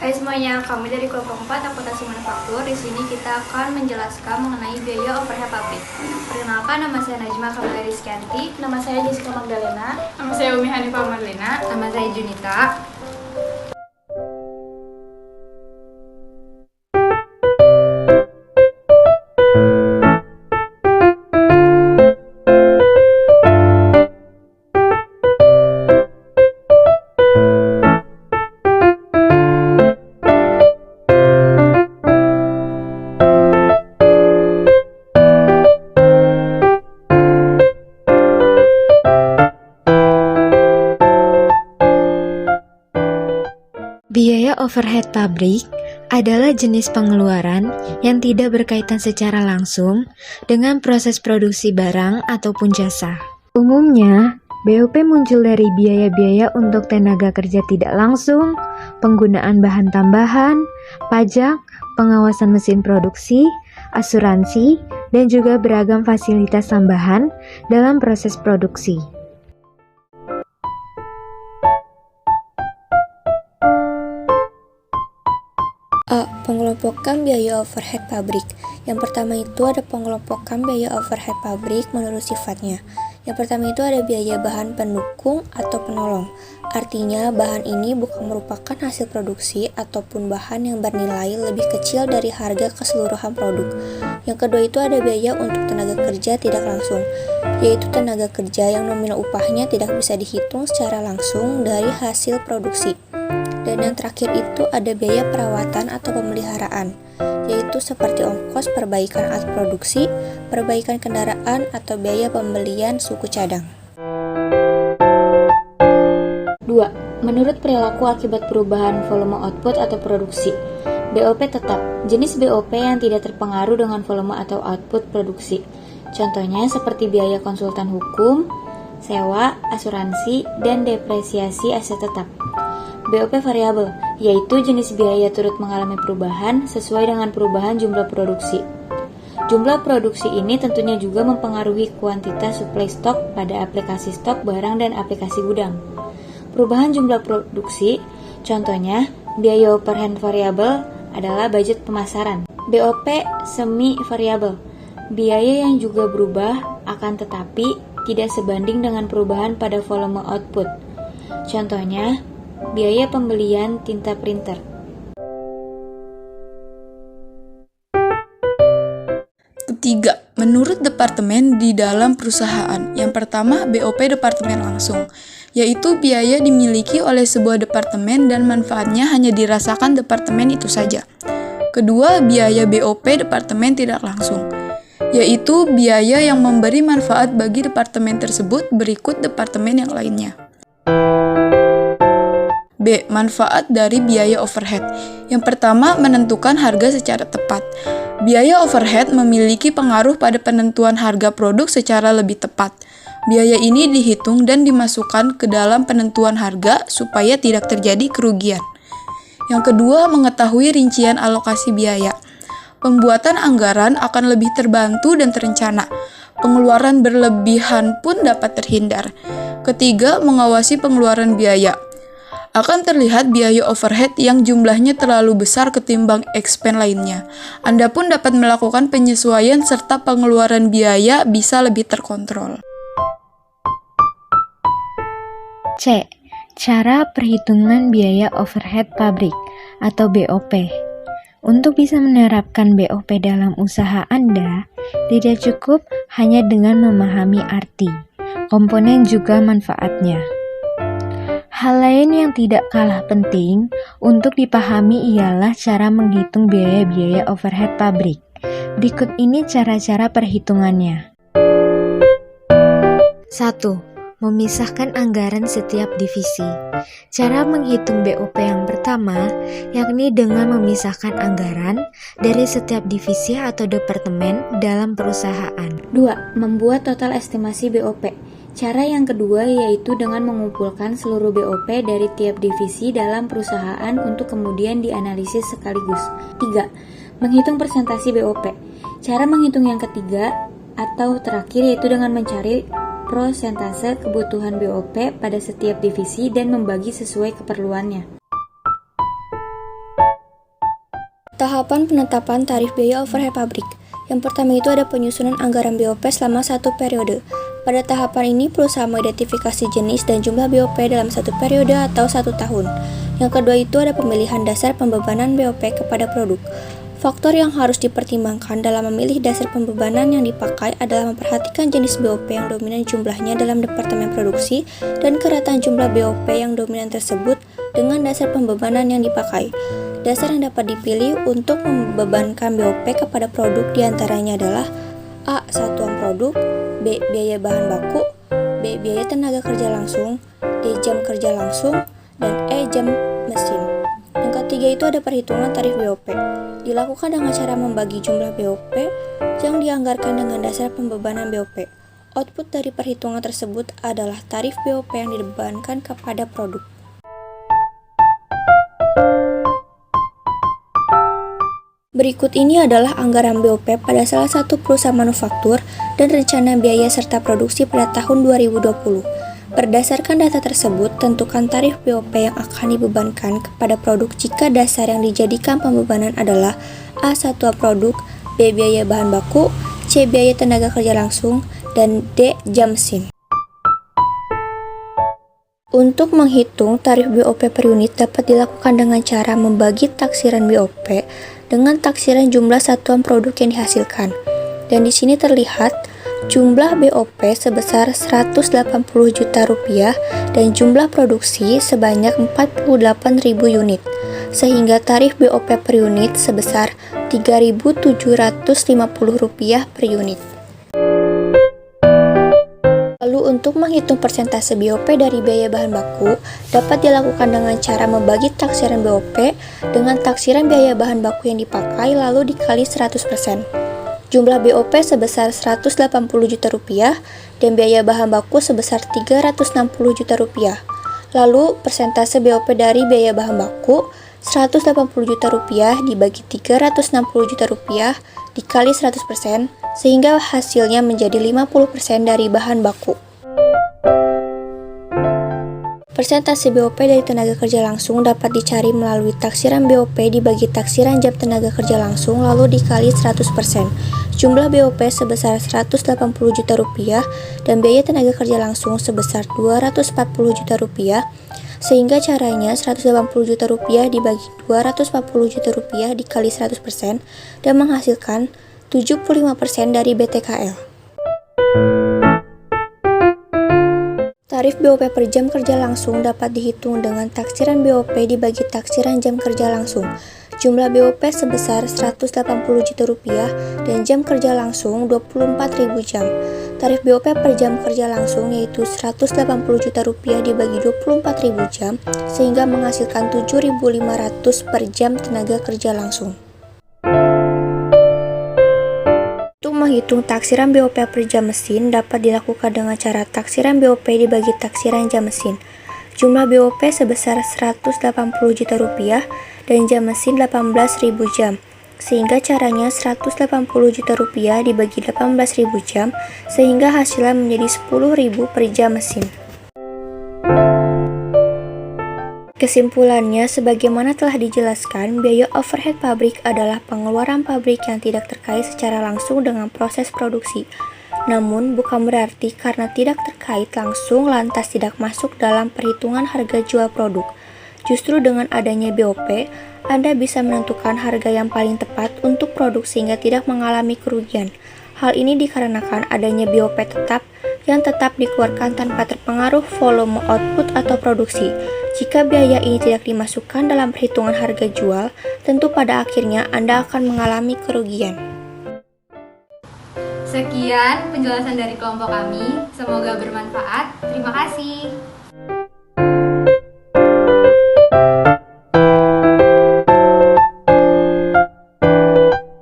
Hai semuanya, kami dari kelompok 4 Akuntansi Manufaktur. Di sini kita akan menjelaskan mengenai biaya overhead pabrik. Perkenalkan, nama saya Najma Kamila Rizkyanti. Nama saya Jessica Magdalena. Nama saya Umi Hanifah Marlina. Nama saya Junita. Biaya overhead pabrik adalah jenis pengeluaran yang tidak berkaitan secara langsung dengan proses produksi barang ataupun jasa. Umumnya, BOP muncul dari biaya-biaya untuk tenaga kerja tidak langsung, penggunaan bahan tambahan, pajak, pengawasan mesin produksi, asuransi, dan juga beragam fasilitas tambahan dalam proses produksi. A. Pengelompokan biaya overhead pabrik. Yang pertama itu ada pengelompokan biaya overhead pabrik menurut sifatnya. Yang pertama itu ada biaya bahan pendukung atau penolong. Artinya bahan ini bukan merupakan hasil produksi ataupun bahan yang bernilai lebih kecil dari harga keseluruhan produk. Yang kedua itu ada biaya untuk tenaga kerja tidak langsung, yaitu tenaga kerja yang nominal upahnya tidak bisa dihitung secara langsung dari hasil produksi. Dan yang terakhir itu ada biaya perawatan atau pemeliharaan, yaitu seperti ongkos perbaikan alat produksi, perbaikan kendaraan, atau biaya pembelian suku cadang. 2. Menurut perilaku akibat perubahan volume output atau produksi, BOP tetap jenis BOP yang tidak terpengaruh dengan volume atau output produksi. Contohnya seperti biaya konsultan hukum, sewa, asuransi, dan depresiasi aset tetap. BOP variabel, yaitu jenis biaya turut mengalami perubahan sesuai dengan perubahan jumlah produksi. Jumlah produksi ini tentunya juga mempengaruhi kuantitas suplai stok pada aplikasi stok barang dan aplikasi gudang. Perubahan jumlah produksi, contohnya biaya overhead variabel adalah budget pemasaran. BOP semi variabel, biaya yang juga berubah akan tetapi tidak sebanding dengan perubahan pada volume output. Contohnya, biaya pembelian tinta printer. Ketiga, menurut departemen di dalam perusahaan. Yang pertama, BOP departemen langsung, yaitu biaya dimiliki oleh sebuah departemen dan manfaatnya hanya dirasakan departemen itu saja. Kedua, biaya BOP departemen tidak langsung, yaitu biaya yang memberi manfaat bagi departemen tersebut berikut departemen yang lainnya. B. Manfaat dari biaya overhead. Yang pertama, menentukan harga secara tepat. Biaya overhead memiliki pengaruh pada penentuan harga produk secara lebih tepat. Biaya ini dihitung dan dimasukkan ke dalam penentuan harga supaya tidak terjadi kerugian. Yang kedua, mengetahui rincian alokasi biaya. Pembuatan anggaran akan lebih terbantu dan terencana. Pengeluaran berlebihan pun dapat terhindar. Ketiga, mengawasi pengeluaran biaya. Akan terlihat biaya overhead yang jumlahnya terlalu besar ketimbang expense lainnya. Anda pun dapat melakukan penyesuaian serta pengeluaran biaya bisa lebih terkontrol. C. Cara perhitungan biaya overhead pabrik atau BOP. Untuk bisa menerapkan BOP dalam usaha Anda, tidak cukup hanya dengan memahami arti, komponen juga manfaatnya. Hal lain yang tidak kalah penting untuk dipahami ialah cara menghitung biaya-biaya overhead pabrik. Berikut ini cara-cara perhitungannya. 1. Memisahkan anggaran setiap divisi. Cara menghitung BOP yang pertama, yakni dengan memisahkan anggaran dari setiap divisi atau departemen dalam perusahaan. 2. Membuat total estimasi BOP. Cara yang kedua yaitu dengan mengumpulkan seluruh BOP dari tiap divisi dalam perusahaan untuk kemudian dianalisis sekaligus. 3. Menghitung persentase BOP. Cara menghitung yang ketiga atau terakhir yaitu dengan mencari prosentase kebutuhan BOP pada setiap divisi dan membagi sesuai keperluannya. Tahapan penetapan tarif biaya overhead pabrik. Yang pertama itu ada penyusunan anggaran BOP selama satu periode. Pada tahapan ini, perusahaan mengidentifikasi jenis dan jumlah BOP dalam satu periode atau 1 tahun. Yang kedua itu ada pemilihan dasar pembebanan BOP kepada produk. Faktor yang harus dipertimbangkan dalam memilih dasar pembebanan yang dipakai adalah memperhatikan jenis BOP yang dominan jumlahnya dalam departemen produksi dan kerataan jumlah BOP yang dominan tersebut dengan dasar pembebanan yang dipakai. Dasar yang dapat dipilih untuk membebankan BOP kepada produk diantaranya adalah A. Satuan produk, B. Biaya bahan baku, B. Biaya tenaga kerja langsung, D. Jam kerja langsung, dan E. Jam mesin. Yang ketiga itu ada perhitungan tarif BOP. Dilakukan dengan cara membagi jumlah BOP yang dianggarkan dengan dasar pembebanan BOP. Output dari perhitungan tersebut adalah tarif BOP yang dibebankan kepada produk. Berikut ini adalah anggaran BOP pada salah satu perusahaan manufaktur dan rencana biaya serta produksi pada tahun 2020. Berdasarkan data tersebut, tentukan tarif BOP yang akan dibebankan kepada produk jika dasar yang dijadikan pembebanan adalah A. Satuan produk, B. Biaya bahan baku, C. Biaya tenaga kerja langsung, dan D. Jam mesin. Untuk menghitung tarif BOP per unit dapat dilakukan dengan cara membagi taksiran BOP dengan taksiran jumlah satuan produk yang dihasilkan. Dan di sini terlihat jumlah BOP sebesar 180 juta rupiah dan jumlah produksi sebanyak 48.000 unit, sehingga tarif BOP per unit sebesar 3.750 rupiah per unit. Lalu untuk menghitung persentase BOP dari biaya bahan baku dapat dilakukan dengan cara membagi taksiran BOP dengan taksiran biaya bahan baku yang dipakai lalu dikali 100%. Jumlah BOP sebesar 180 juta rupiah dan biaya bahan baku sebesar 360 juta rupiah. Lalu persentase BOP dari biaya bahan baku 180 juta rupiah dibagi 360 juta rupiah dikali 100% sehingga hasilnya menjadi 50% dari bahan baku. Persentase BOP dari tenaga kerja langsung dapat dicari melalui taksiran BOP dibagi taksiran jam tenaga kerja langsung lalu dikali 100%. Jumlah BOP sebesar 180 juta rupiah dan biaya tenaga kerja langsung sebesar 240 juta rupiah. Sehingga caranya 180 juta rupiah dibagi 240 juta rupiah dikali 100% dan menghasilkan 75% dari BTKL. Tarif BOP per jam kerja langsung dapat dihitung dengan taksiran BOP dibagi taksiran jam kerja langsung. Jumlah BOP sebesar 180 juta rupiah dan jam kerja langsung 24.000 jam. Tarif BOP per jam kerja langsung yaitu 180 juta rupiah dibagi 24.000 jam sehingga menghasilkan 7.500 per jam tenaga kerja langsung. Untuk menghitung taksiran BOP per jam mesin dapat dilakukan dengan cara taksiran BOP dibagi taksiran jam mesin. Jumlah BOP sebesar 180 juta rupiah dan jam mesin 18.000 jam. Sehingga caranya 180 juta rupiah dibagi 18.000 jam sehingga hasilnya menjadi 10.000 per jam mesin. Kesimpulannya, sebagaimana telah dijelaskan, biaya overhead pabrik adalah pengeluaran pabrik yang tidak terkait secara langsung dengan proses produksi. Namun, bukan berarti karena tidak terkait langsung lantas tidak masuk dalam perhitungan harga jual produk. Justru dengan adanya BOP, Anda bisa menentukan harga yang paling tepat untuk produk sehingga tidak mengalami kerugian. Hal ini dikarenakan adanya BOP tetap yang tetap dikeluarkan tanpa terpengaruh volume output atau produksi. Jika biaya ini tidak dimasukkan dalam perhitungan harga jual, tentu pada akhirnya Anda akan mengalami kerugian. Sekian penjelasan dari kelompok kami, semoga bermanfaat. Terima kasih.